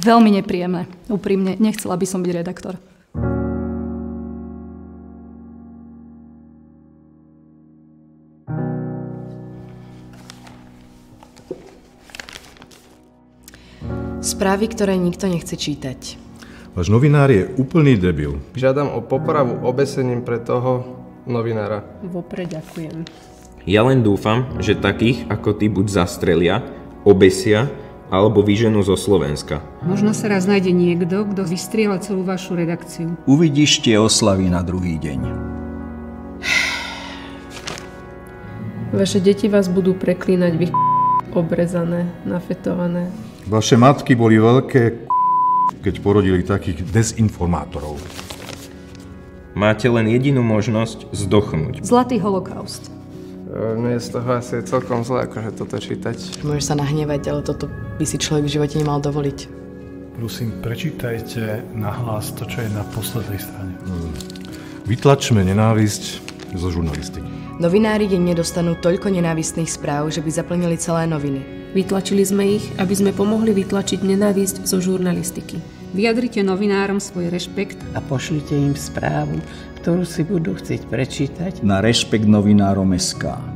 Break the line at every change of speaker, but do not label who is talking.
Veľmi nepríjemné. Úprimne, nechcela by som byť redaktor.
Správy, ktoré nikto nechce čítať.
Váš novinár je úplný debil.
Žiadam o popravu obesením pre toho novinára.
Vopred ďakujem.
Ja len dúfam, že takých ako ty buď zastrelia, obesia alebo vyženú zo Slovenska.
Možno sa raz nájde niekto, kto vystriela celú vašu redakciu.
Uvidíš tie oslavy na druhý deň.
Vaše deti vás budú preklínať, obrezané, nafetované.
Vaše matky boli veľké keď porodili takých dezinformátorov.
Máte len jedinú možnosť zdochnúť.
Zlatý holokaust.
Mne z toho asi je celkom zle, akože toto čítať.
Môžeš sa nahnevať, ale toto by si človek v živote nemal dovoliť.
Prosím, prečítajte nahlas to, čo je na poslednej strane.
Vytlačme nenávisť zo žurnalistiky.
Novinári denne dostanú toľko nenávistných správ, že by zaplnili celé noviny.
Vytlačili sme ich, aby sme pomohli vytlačiť nenávisť zo žurnalistiky.
Vyjadrite novinárom svoj rešpekt
a pošlite im správu, ktorú si budú chcieť prečítať
na rešpektnovinárom.sk.